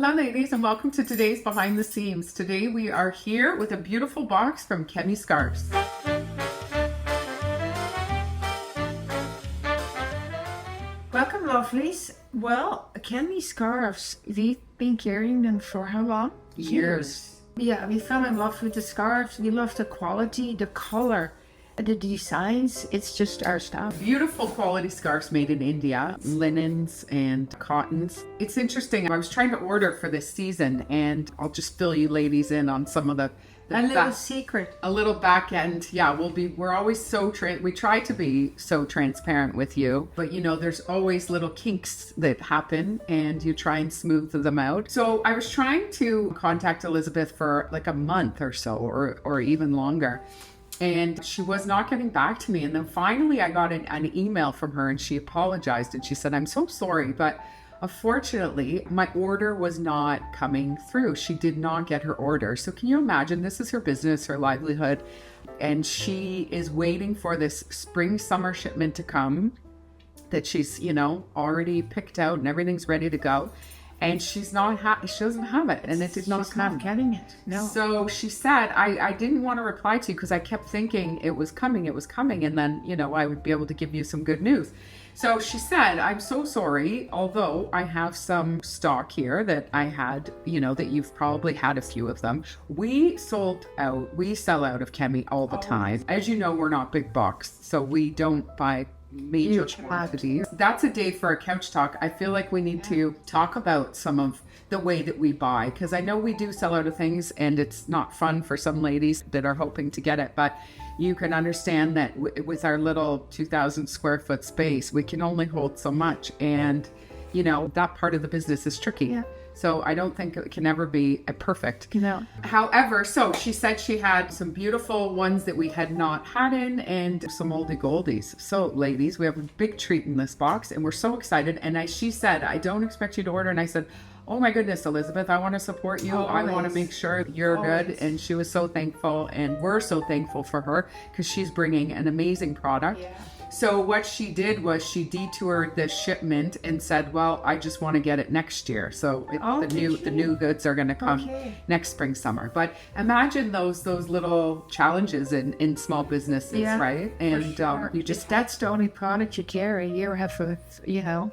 Hello ladies and welcome to today's Behind the Seams. Today we are here with a beautiful box from Kemi Scarves. Welcome, lovelies. Well, Kemi scarves, we've been carrying them for how long? Years. Yeah, we fell in love with the scarves. We love the quality, the color, the designs. It's just our stuff. Beautiful quality scarves made in India, linens and cottons. It's interesting. I was trying to order for this season and I'll just fill you ladies in on some of the A little secret. a little back end. Yeah, we're always so we try to be so transparent with you, but you know, there's always little kinks that happen and you try and smooth them out. So I was trying to contact Elizabeth for like a month or so, or even longer. And she was not getting back to me. And then finally I got an email from her and she apologized and she said, "I'm so sorry, but unfortunately, my order was not coming through." She did not get her order. So can you imagine? This is her business, her livelihood, and she is waiting for this spring summer shipment to come that she's, already picked out and everything's ready to go. And she's not she doesn't have it, and it did not She's come. not getting it. No. So she said, I didn't want to reply to you because I kept thinking it was coming, and then, I would be able to give you some good news. So she said, "I'm so sorry, although I have some stock here that I had, that you've probably had a few of them. We sell out of Kemi all the time. As you know, we're not big box, so we don't buy major quantities. That's a day for a couch talk. I feel like we need to talk about some of the way that we buy, because I know we do sell out of things and it's not fun for some ladies that are hoping to get it, but you can understand that with our little 2,000 square foot space, we can only hold so much, and that part of the business is tricky. Yeah. So I don't think it can ever be perfect. No. However, so she said she had some beautiful ones that we had not had in and some oldie goldies. So ladies, we have a big treat in this box and we're so excited. And she said, "I don't expect you to order." And I said, "Oh my goodness, Elizabeth, I want to support you. I want to make sure you're good." And she was so thankful, and we're so thankful for her because she's bringing an amazing product. Yeah. So what she did was she detoured the shipment and said, "Well, I just want to get it next year." So the new goods are going to come next spring, summer. But imagine those little challenges in small businesses, right? And sure. you just That's the only product you carry. You have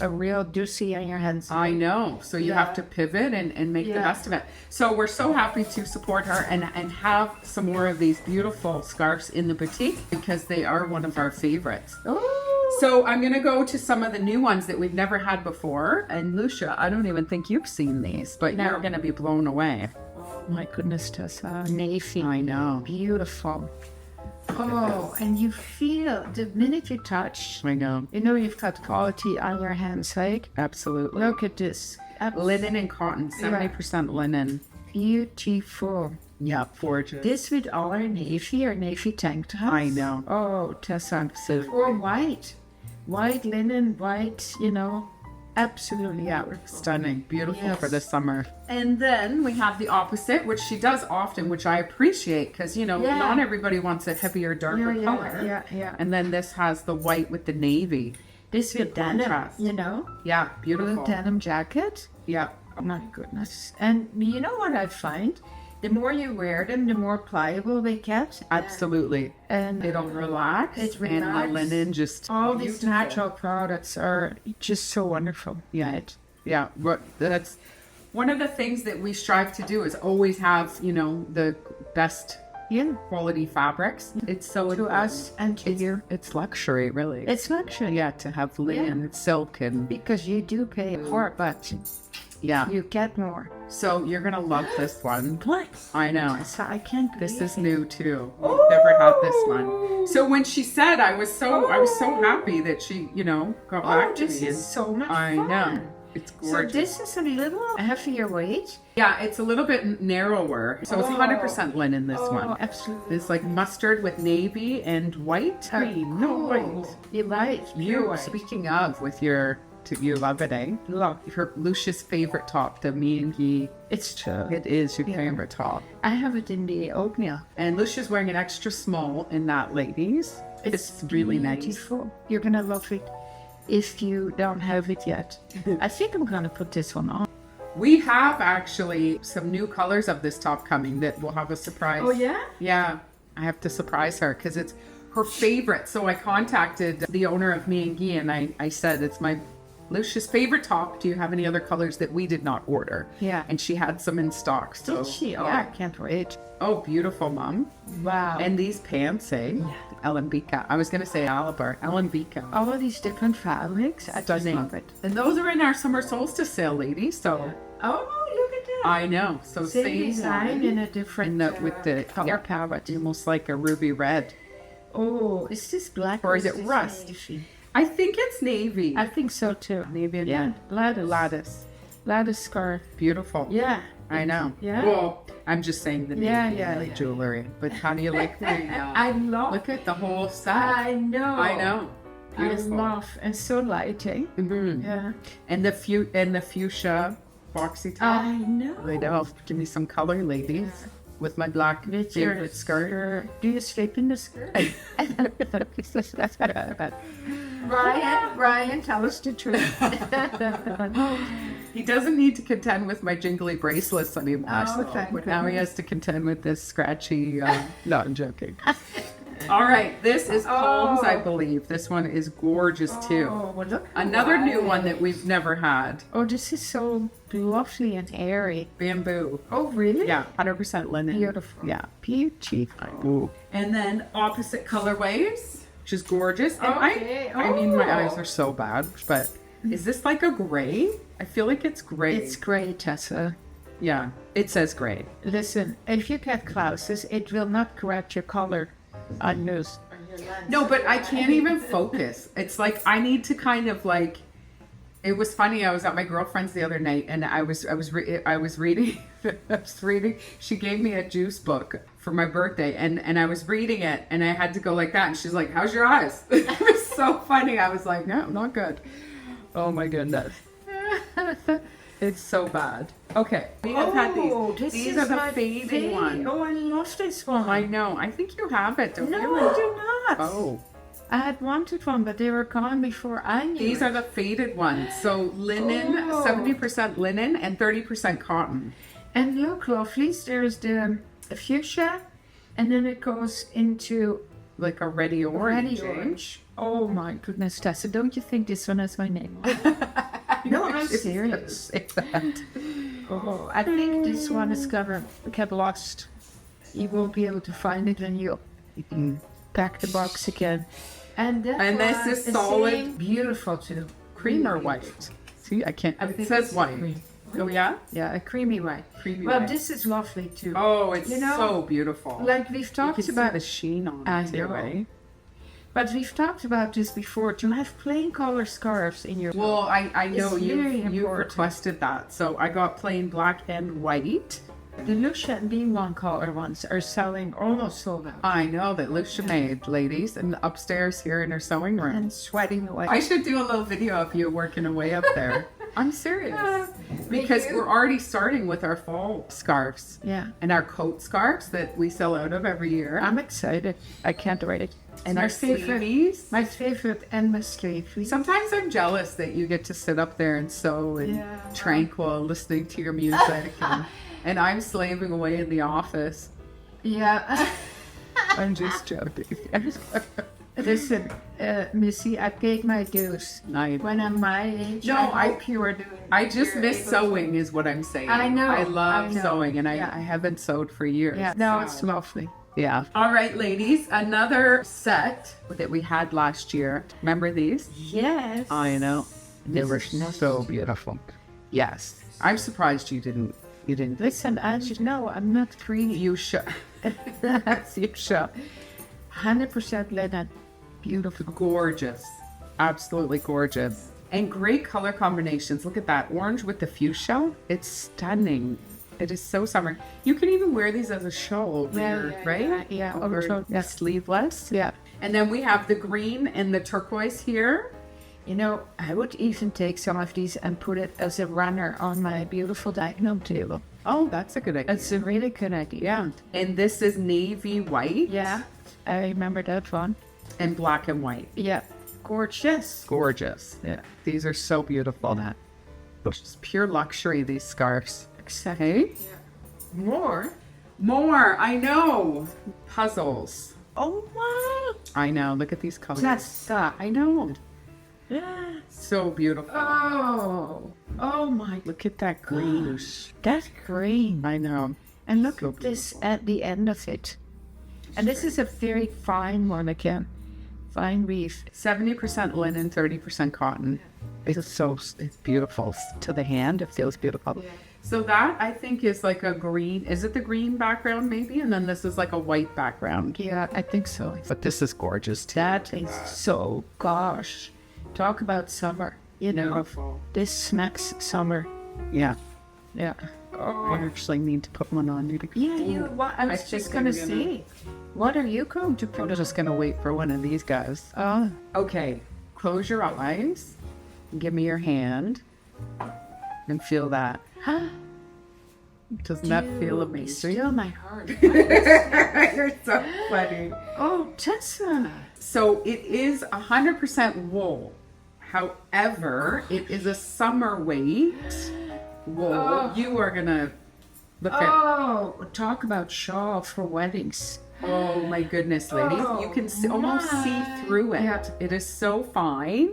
a real doozy on your hands. I know. So you have to pivot and make the best of it. So we're so happy to support her and have some more of these beautiful scarves in the boutique because they are one of our favorites. Oh. So I'm going to go to some of the new ones that we've never had before. And Lucia, I don't even think you've seen these, but you're going to be blown away. My goodness, Tessa. Navy. I know. Beautiful. Oh, and you feel the minute you touch, I know. you've got quality on your hands, right? Absolutely. Look at this. Linen and cotton, 70% linen. Beautiful. Yeah, gorgeous. This with all our navy tank tops. I know. Oh, Tessa. So, Or white. White linen, white, absolutely. yeah, stunning. Beautiful for the summer. And And then we have the opposite, which she does often, which I appreciate because, not everybody wants a heavier, darker color. Yeah. And then this has the white with the navy. This with denim, contrast. Yeah, Little beautiful. denim jacket. Yeah. Oh my goodness. And you know what I find? The more you wear them, the more pliable they get. Absolutely. And They don't relax. It's And the relaxed. linen just... all these natural products are just so wonderful. Yeah. Yeah. But that's one of the things that we strive to do is always have, the best Yeah. quality fabrics. It's so To important. us and to you. It's luxury, really. It's luxury. Yeah, to have linen, silk, and Because you do pay more, but yeah. you get more. So you're gonna love this one. What? I know. So I can't This believe is new too. We've never had this one. So when she said, I was so happy that she, got back to this me. is so much I fun. know. It's So gorgeous. this is a little heavier weight. Yeah, it's a little bit narrower. So it's 100% linen, this one. Absolutely. It's like mustard with navy and white. Green, no white. You like You, white. speaking of, with you love it, eh? Look, Her Lucia's favorite top, the Miangi. it's true. It is your favorite top. I have it in the oatmeal. And Lucia's wearing an extra small in that, ladies. It's really nice. Beautiful. You're gonna love it if you don't have it yet. I think I'm gonna put this one on. We have actually some new colors of this top coming that will have a surprise. Oh, yeah? Yeah, I have to surprise her because it's her favorite. So I contacted the owner of Me and Guy and I said, it's my Lucia's favorite top. Do you have any other colors that we did not order? Yeah. And she had some in stock. So, Did she? Oh, yeah. I can't wait. Oh, beautiful, Mom. Wow. And these pants, eh? Alembica. I was going to say Alabar. Alembica. all of these different fabrics. I just Stunning. love it. And those are in our summer solstice sale, ladies. So Oh, look at that. I know. So Same design in a different with the color palette, almost like a ruby red. Oh, is this black Or is it this rust? navy? I think it's navy. I think so too. Navy and Yeah, lattice. lattice. Lattice scarf. Beautiful. Yeah. I know. Yeah. Well, I'm just saying the Yeah, navy yeah, like yeah. jewelry. But how do you like the? I love. Look at the whole set. I know. I know. Beautiful. I love and so lighting. Mhm. Yeah. And the fuchsia boxy top. I know. I know. Give me some color, ladies. With my black With your favorite skirt. Do you sleep in the skirt? Ryan, tell us the truth. He doesn't need to contend with my jingly bracelets anymore. Oh, so thank now he has to contend with this scratchy. No, I'm joking. All right, this is Palms, I believe. This one is gorgeous too. Oh, well, look. Another new one that we've never had. Oh, this is so lovely and airy. Bamboo. Oh, really? Yeah, 100% linen. Beautiful. Yeah. Peachy. And then opposite colorways, which is gorgeous. And Okay. I mean, my Oh. eyes are so bad, but is this like a gray? I feel like it's gray. It's great, Tessa. Yeah, it says gray. Listen, if you get glasses, it will not correct your color on news. No, but I can't even focus. It's like I need to kind of like. It was funny. I was at my girlfriend's the other night, and I was reading. I was reading. She gave me a juice book for my birthday, and I was reading it, and I had to go like that. And she's like, "How's your eyes?" It was so funny. I was like, "No, not good." Oh my goodness. It's so bad. Okay, we have had these. These are the faded ones. Oh, I love this one. I know. I think you have it. Don't No, you? I do not. Oh. I had wanted one, but they were gone before I knew. These it. are the faded ones. So linen, Oh. 70% linen and 30% cotton. And look, lovelies, there's the fuchsia, and then it goes into Like a ready orange. Ready orange. Oh my goodness, Tessa, don't you think this one has my name on it? No, I'm serious. Say that. Oh, I think this one is gonna get lost. You won't be able to find it when you pack the box again. And that And this one is solid. saying beautiful too. Cream or white? See, I can't. It says white. Cream. Oh, yeah? Yeah, a creamy white. Creamy Well, white. this is lovely too. Oh, it's You know, so beautiful. Like we've you talked can see about the sheen on I it, too, know. right? But we've talked about this before. To have plain color scarves in your Well, I know It's you very you important. requested that. So I got plain black and white. the Lucia and Bean one color ones are selling almost sold out I know that Lucia made, ladies, and upstairs here in her sewing room. and sweating away. I should do a little video of you working away up there. I'm serious. Because you. we're already starting with our fall scarves Yeah, and our coat scarves that we sell out of every year. I'm excited. I can't wait. and my our favorite, sleeveys. my favorite endless sleeve. Sometimes I'm jealous that you get to sit up there and sew and Yeah. tranquil listening to your music. And I'm slaving away in the office. Yeah. I'm just joking. Listen, Missy, I paid my dues. I, When I'm my age, No, I I- hope you are doing. I just you're miss able to- sewing is what I'm saying. I know, I love I know. sewing and Yeah. I haven't sewed for years. Yeah, no, So- it's lovely. Yeah. All right, ladies. Another set that we had last year. Remember these? Yes. I know. They were so beautiful. Yes. I'm surprised you didn't. Listen, as you know, I'm not greedy. You should. You should. 100% linen. Beautiful. Gorgeous. Absolutely gorgeous. And great color combinations. Look at that. Orange with the fuchsia. It's stunning. It is so summer. You can even wear these as a shawl, right? Yeah, Over overshow. Yeah. sleeveless. Yeah. And then we have the green and the turquoise here. You know, I would even take some of these and put it as a runner on my beautiful dining room table. Oh, that's a good idea. It's a really good idea. Yeah. And this is navy white. Yeah, I remember that one. And black and white. Yeah, gorgeous. Gorgeous. Yeah. These are so beautiful. Just pure luxury, these scarves. Exactly. Okay? More. More, I know. Puzzles. Oh my. I know. Look at these colors. That's I know. yeah. So beautiful. Oh. Oh my. Look at that green. That's green. I know. And look So at this at the end of it. And this is a very fine one again. Fine weave. 70% linen, 30% cotton. It's beautiful. To the hand, it feels beautiful. So that, I think, is like a green. Is it the green background, maybe? And then this is like a white background. Yeah, I think so. But this is gorgeous, too. That is so, gosh. Talk about summer. You know, Beautiful. this smacks summer. Yeah. Yeah. I actually need to put one on. Yeah, you. What? I was think just I'm gonna gonna- say. What are you going to I'm put? just going to wait for one of these guys. Oh, Okay. Close your eyes. Give me your hand. And feel that. huh? Doesn't that feel amazing? Still my heart. You're so funny. Oh, Tessa. So it is 100% wool. However, it is a summer weight wool. Oh. You are gonna look at. Oh, talk about shawl for weddings. Oh my goodness, ladies! You can almost see through it. Yeah. It is so fine.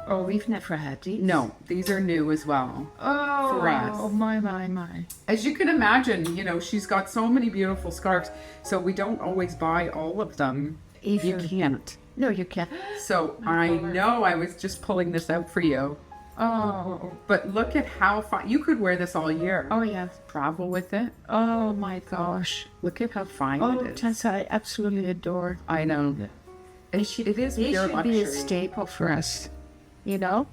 Oh, we've never had these. No, these are new as well. Oh, For us. oh my. As you can imagine, you know, she's got so many beautiful scarves, so we don't always buy all of them. You Even. can't. No, you can't. So I know I was just pulling this out for you. Oh, But look at how fine. You could wear this all year. oh yeah. Travel with it. Oh my gosh. Look at how fine Oh, it is. Tessa, I absolutely adore. I know. And it is These pure should be a luxury. staple for us. You know?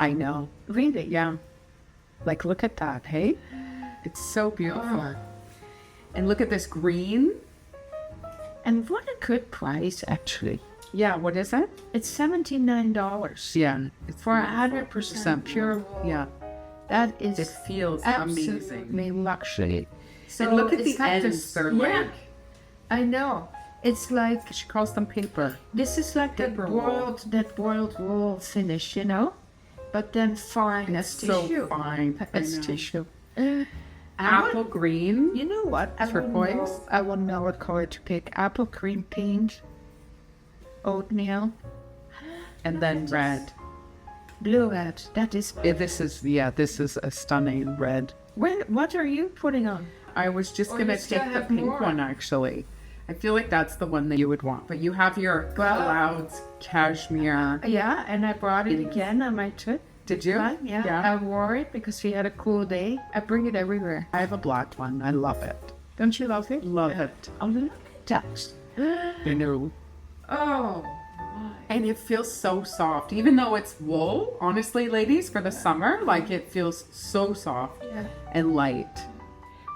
I know. Really? Yeah. Like, look at that, hey? It's so beautiful. Oh. And look at this green. And what a good price, actually. Yeah, what is it? It's $79 Yeah. It's for 100% pure wool. Yeah. That is It feels amazing. absolutely luxury. And look at it's the like ends. this- They're yeah, like, I know. It's like she calls them paper. this is like Paper wool. that boiled wool finish, you know, but then fine as So tissue. fine. I As know. tissue. Apple green. You know what? I wouldn't Turquoise? know- I wouldn't know what color to pick. Apple cream pink, oatmeal, And then red. blue red. That is. This is a stunning red. What are you putting on? I was just Oh, gonna you still take the have pink more. one actually. I feel like that's the one that you would want. But you have your Well- clouds cashmere. Yeah, and I brought it again on my trip. Did you? Right? Yeah. I wore it because we had a cool day. I bring it everywhere. I have a black one. I love it. Don't you love it? Love it. Oh, look at that. I know. Oh. And it feels so soft. Even though it's wool, honestly, ladies, for the summer, like it feels so soft Yeah. and light.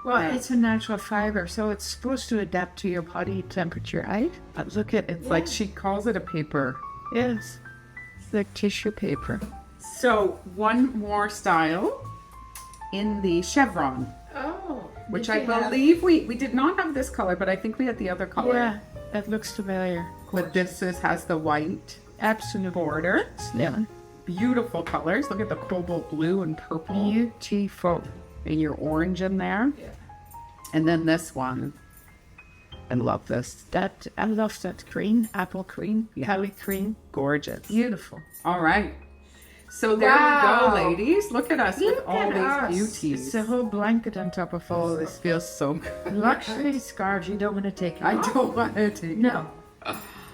Well, Yeah. it's a natural fiber, so it's supposed to adapt to your body temperature, right? Look at it's like she calls it a paper. Yes. It's like tissue paper. So one more style in the chevron, Oh. which I believe we did not have this color, but I think we had the other color. Yeah, that looks familiar. But this has the white Absolute border. Yeah. Beautiful colors. Look at the cobalt blue and purple. Beautiful. And your orange in there. Yeah. And then this one. I love this. That I love that green, apple green, Cali green. Gorgeous. Beautiful. All right. So there Wow. we go, ladies. Look at us with all these beauties. It's a whole blanket on top of all This this. feels so good. Luxury scarves you don't want to take. I off. don't want to take No.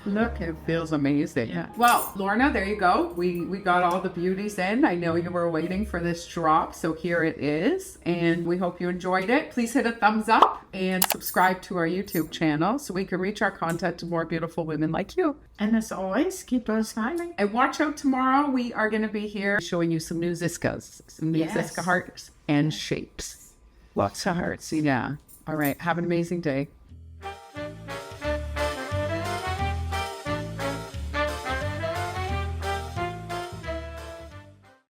Look, it feels amazing. Yeah. Well, Lorna, there you go. We got all the beauties in. I know you were waiting for this drop, so here it is. And we hope you enjoyed it. Please hit a thumbs up and subscribe to our YouTube channel so we can reach our content to more beautiful women like you. And as always, keep on smiling. And watch out tomorrow. We are going to be here showing you some new Ziskas, some new Yes. Ziska hearts and shapes. Lots of hearts. Yeah. All right. Have an amazing day.